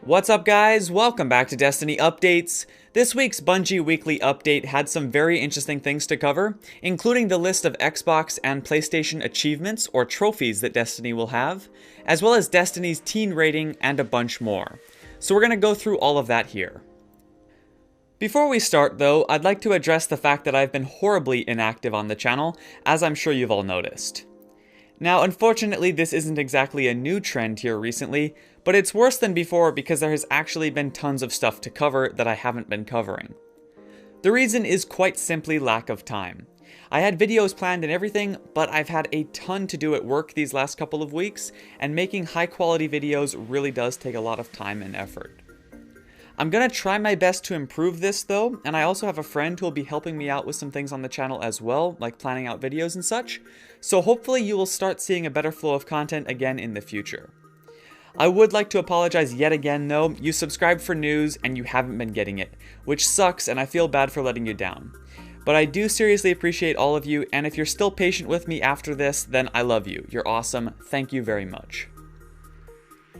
What's up guys, welcome back to Destiny Updates. This week's Bungie Weekly Update had some very interesting things to cover, including the list of Xbox and PlayStation achievements or trophies that Destiny will have, as well as Destiny's teen rating and a bunch more. So we're going to go through all of that here. Before we start though, I'd like to address the fact that I've been horribly inactive on the channel, as I'm sure you've all noticed. Now, unfortunately, this isn't exactly a new trend here recently, but it's worse than before because there has actually been tons of stuff to cover that I haven't been covering. The reason is quite simply lack of time. I had videos planned and everything, but I've had a ton to do at work these last couple of weeks, and making high quality videos really does take a lot of time and effort. I'm gonna try my best to improve this though, and I also have a friend who will be helping me out with some things on the channel as well, like planning out videos and such, so hopefully you will start seeing a better flow of content again in the future. I would like to apologize yet again though, you subscribed for news and you haven't been getting it, which sucks and I feel bad for letting you down. But I do seriously appreciate all of you, and if you're still patient with me after this, then I love you. You're awesome. Thank you very much.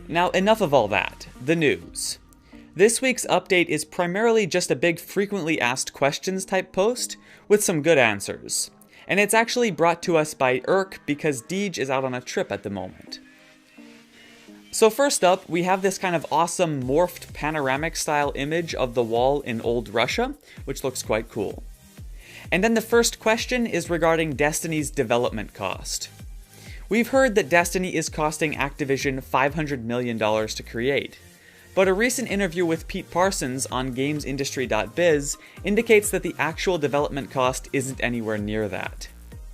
Now enough of all that, the news. This week's update is primarily just a big frequently asked questions type post with some good answers. And it's actually brought to us by Irk because Deej is out on a trip at the moment. So first up, we have this kind of awesome morphed panoramic style image of the wall in old Russia, which looks quite cool. And then the first question is regarding Destiny's development cost. We've heard that Destiny is costing Activision $500 million to create. But a recent interview with Pete Parsons on GamesIndustry.biz indicates that the actual development cost isn't anywhere near that.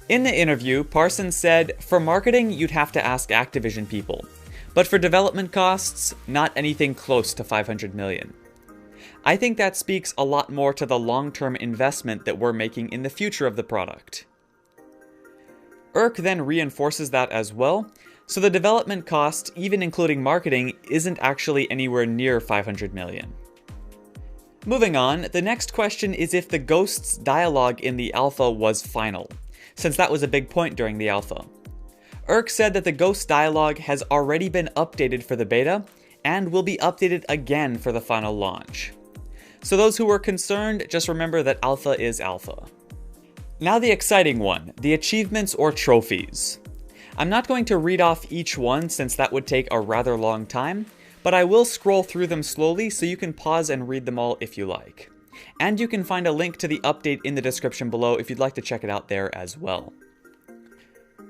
In the interview, Parsons said, "For marketing, you'd have to ask Activision people. But for development costs, not anything close to $500 million. I think that speaks a lot more to the long-term investment that we're making in the future of the product." Irk then reinforces that as well, so the development cost, even including marketing, isn't actually anywhere near $500 million. Moving on, the next question is if the Ghost's dialogue in the alpha was final, since that was a big point during the alpha. Irk said that the Ghost dialogue has already been updated for the beta, and will be updated again for the final launch. So those who were concerned, just remember that alpha is alpha. Now the exciting one, the achievements or trophies. I'm not going to read off each one since that would take a rather long time, but I will scroll through them slowly so you can pause and read them all if you like. And you can find a link to the update in the description below if you'd like to check it out there as well.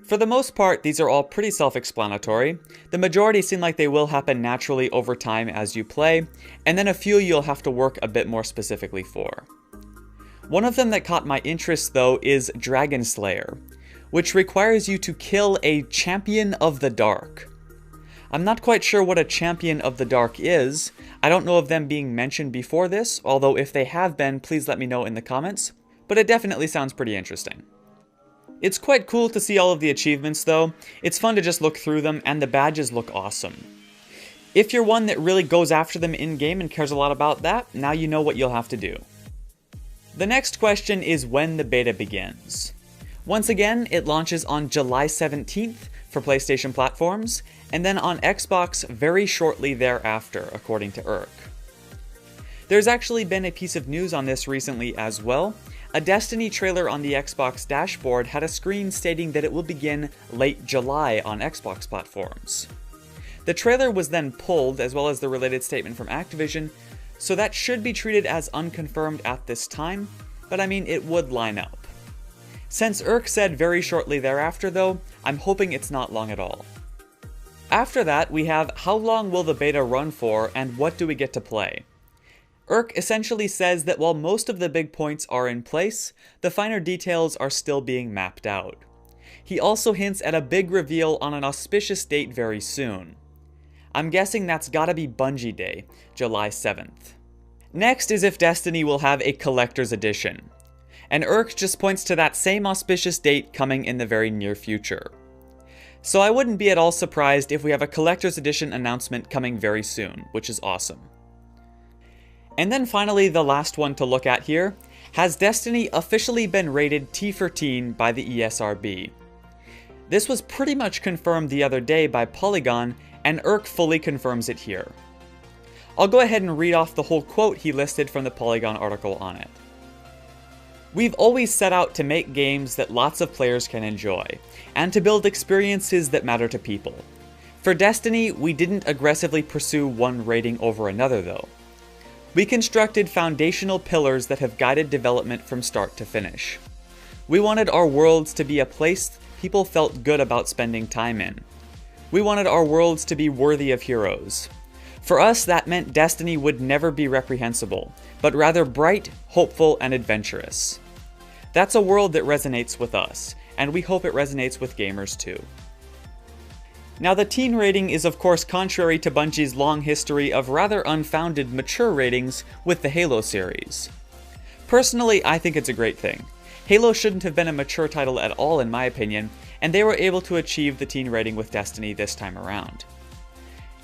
For the most part, these are all pretty self-explanatory. The majority seem like they will happen naturally over time as you play, and then a few you'll have to work a bit more specifically for. One of them that caught my interest though is Dragon Slayer, which requires you to kill a Champion of the Dark. I'm not quite sure what a Champion of the Dark is. I don't know of them being mentioned before this, although if they have been, please let me know in the comments, but it definitely sounds pretty interesting. It's quite cool to see all of the achievements though. It's fun to just look through them, and the badges look awesome. If you're one that really goes after them in-game and cares a lot about that, now you know what you'll have to do. The next question is when the beta begins. Once again, it launches on July 17th for PlayStation platforms, and then on Xbox very shortly thereafter, according to Irk. There's actually been a piece of news on this recently as well. A Destiny trailer on the Xbox dashboard had a screen stating that it will begin late July on Xbox platforms. The trailer was then pulled, as well as the related statement from Activision, so that should be treated as unconfirmed at this time, but I mean, it would line up. Since Irk said very shortly thereafter though, I'm hoping it's not long at all. After that, we have how long will the beta run for and what do we get to play? Irk essentially says that while most of the big points are in place, the finer details are still being mapped out. He also hints at a big reveal on an auspicious date very soon. I'm guessing that's gotta be Bungie Day, July 7th. Next is if Destiny will have a collector's edition. And Irk just points to that same auspicious date coming in the very near future. So I wouldn't be at all surprised if we have a collector's edition announcement coming very soon, which is awesome. And then finally, the last one to look at here, has Destiny officially been rated T for Teen by the ESRB? This was pretty much confirmed the other day by Polygon, and Irk fully confirms it here. I'll go ahead and read off the whole quote he listed from the Polygon article on it. "We've always set out to make games that lots of players can enjoy, and to build experiences that matter to people. For Destiny, we didn't aggressively pursue one rating over another though. We constructed foundational pillars that have guided development from start to finish. We wanted our worlds to be a place people felt good about spending time in. We wanted our worlds to be worthy of heroes. For us, that meant Destiny would never be reprehensible, but rather bright, hopeful, and adventurous. That's a world that resonates with us, and we hope it resonates with gamers too." Now, the teen rating is of course contrary to Bungie's long history of rather unfounded mature ratings with the Halo series. Personally, I think it's a great thing. Halo shouldn't have been a mature title at all in my opinion, and they were able to achieve the teen rating with Destiny this time around.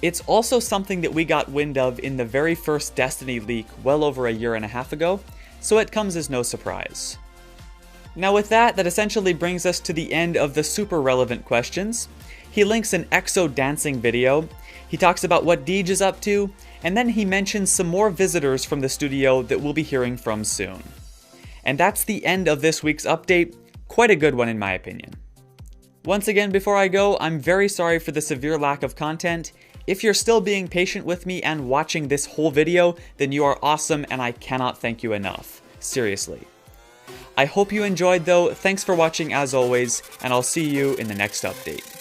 It's also something that we got wind of in the very first Destiny leak well over a year and a half ago, so it comes as no surprise. Now with that essentially brings us to the end of the super relevant questions. He links an EXO dancing video, he talks about what Deej is up to, and then he mentions some more visitors from the studio that we'll be hearing from soon. And that's the end of this week's update, quite a good one in my opinion. Once again, before I go, I'm very sorry for the severe lack of content. If you're still being patient with me and watching this whole video, then you are awesome and I cannot thank you enough. Seriously. I hope you enjoyed though, thanks for watching as always, and I'll see you in the next update.